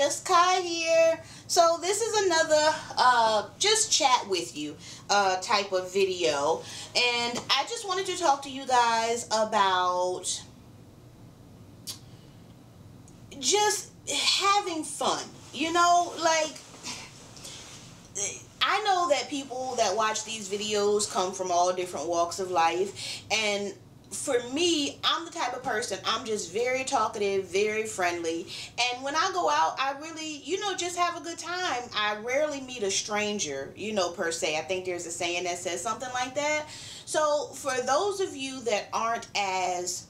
just Kai here. So this is another just chat with you type of video, and I just wanted to talk to you guys about just having fun. You know, like, I know that people that watch these videos come from all different walks of life, and for me, I'm the type of person, I'm just very talkative, very friendly, and when I go out, I really, just have a good time. I rarely meet a stranger, per se. I think there's a saying that says something like that. So for those of you that aren't as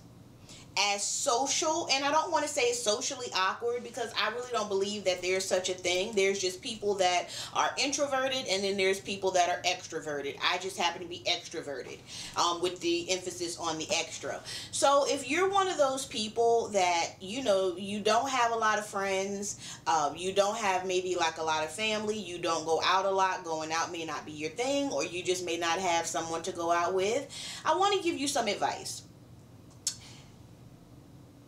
social, and I don't want to say socially awkward, because I really don't believe that there's such a thing. There's just people that are introverted, and then there's people that are extroverted. I just happen to be extroverted, with the emphasis on the extra. So if you're one of those people that, you don't have a lot of friends, you don't have maybe like a lot of family, you don't go out a lot, going out may not be your thing, or you just may not have someone to go out with, I want to give you some advice.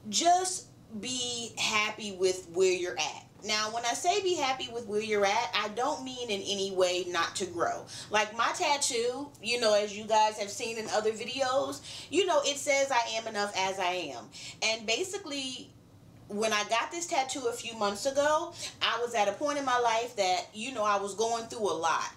Just be happy with where you're at. Now, when I say be happy with where you're at, I don't mean in any way not to grow. Like my tattoo, as you guys have seen in other videos, it says I am enough as I am. And basically, when I got this tattoo a few months ago, I was at a point in my life that, I was going through a lot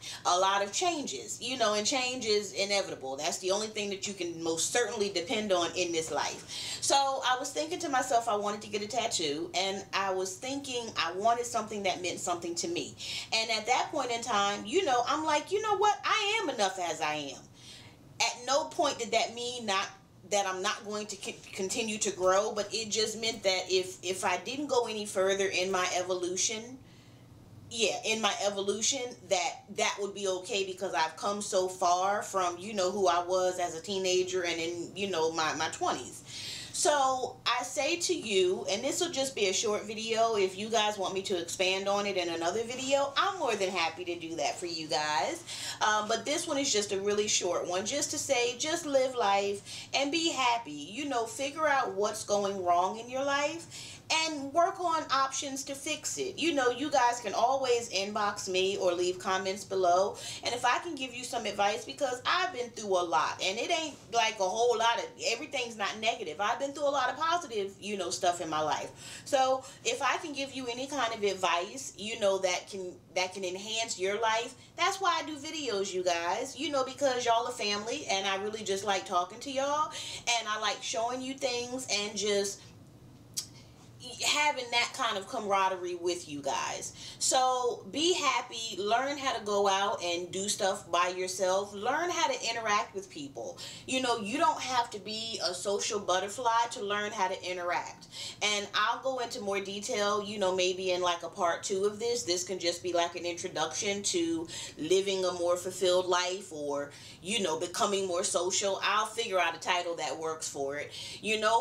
of changes, and change is inevitable. That's the only thing that you can most certainly depend on in this life. So I was thinking to myself, I wanted to get a tattoo, and I was thinking I wanted something that meant something to me. And at that point in time, I'm like, you know what? I am enough as I am. At no point did that mean that I'm not going to continue to grow, but it just meant that if I didn't go any further in my evolution, that would be okay, because I've come so far from, who I was as a teenager and in, my 20s. So I say to you, and this will just be a short video. If you guys want me to expand on it in another video, I'm more than happy to do that for you guys. But this one is just a really short one, just to say, just live life and be happy. Figure out what's going wrong in your life and work on options to fix it. You guys can always inbox me or leave comments below, and if I can give you some advice, because I've been through a lot, and it ain't like a whole lot of, everything's not negative. I've been through a lot of positive, stuff in my life. So if I can give you any kind of advice, that can enhance your life, that's why I do videos, you guys, because y'all are family, and I really just like talking to y'all, and I like showing you things and just having that kind of camaraderie with you guys. So be happy, learn how to go out and do stuff by yourself, learn how to interact with people. You don't have to be a social butterfly to learn how to interact. And I'll go into more detail, maybe in like a part 2 of this. This can just be like an introduction to living a more fulfilled life, or becoming more social. I'll figure out a title that works for it,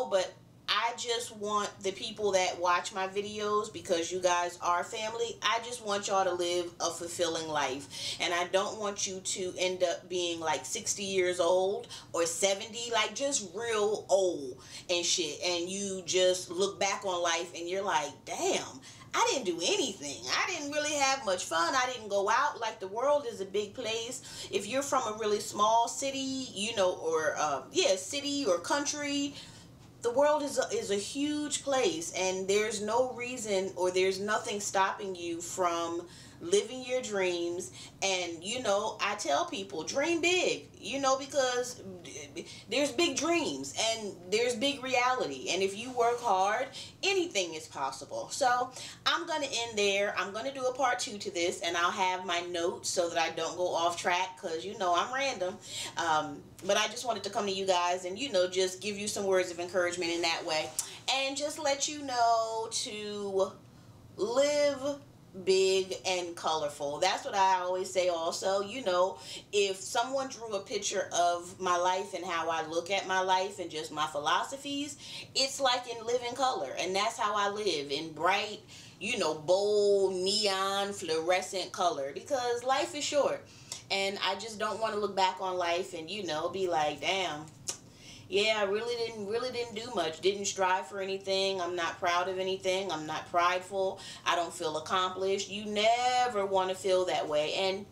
but I just want the people that watch my videos, because you guys are family, I just want y'all to live a fulfilling life. And I don't want you to end up being like 60 years old or 70, like just real old and shit. And you just look back on life and you're like, damn, I didn't do anything. I didn't really have much fun. I didn't go out. Like, the world is a big place. If you're from a really small city, or city or country, the world is a huge place, and there's no reason, or there's nothing stopping you from living your dreams. And I tell people, dream big, because there's big dreams and there's big reality, and if you work hard, anything is possible. So I'm gonna end there. I'm gonna do a part 2 to this, and I'll have my notes so that I don't go off track, because I'm random. But I just wanted to come to you guys and just give you some words of encouragement in that way, and just let you know to live big and colorful. That's what I always say also. If someone drew a picture of my life and how I look at my life and just my philosophies, it's like in living color, and that's how I live, in bright, bold, neon, fluorescent color, because life is short, and I just don't want to look back on life and be like, damn, yeah, I really didn't do much. Didn't strive for anything. I'm not proud of anything. I'm not prideful. I don't feel accomplished. You never want to feel that way. And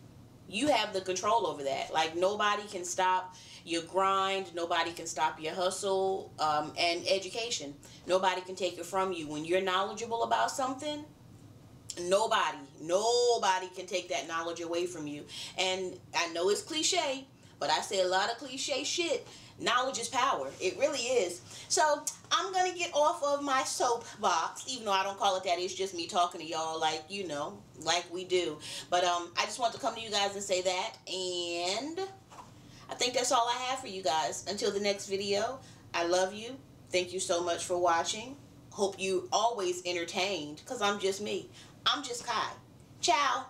you have the control over that. Like, nobody can stop your grind. Nobody can stop your hustle, and education. Nobody can take it from you. When you're knowledgeable about something, nobody can take that knowledge away from you. And I know it's cliche, but I say a lot of cliche shit. Knowledge is power. It really is. So I'm gonna get off of my soapbox, even though I don't call it that. It's just me talking to y'all, like, like we do. But I just want to come to you guys and say that, and I think that's all I have for you guys. Until the next video, I love you. Thank you so much for watching. Hope you always entertained, because I'm just me. I'm just Kai. Ciao.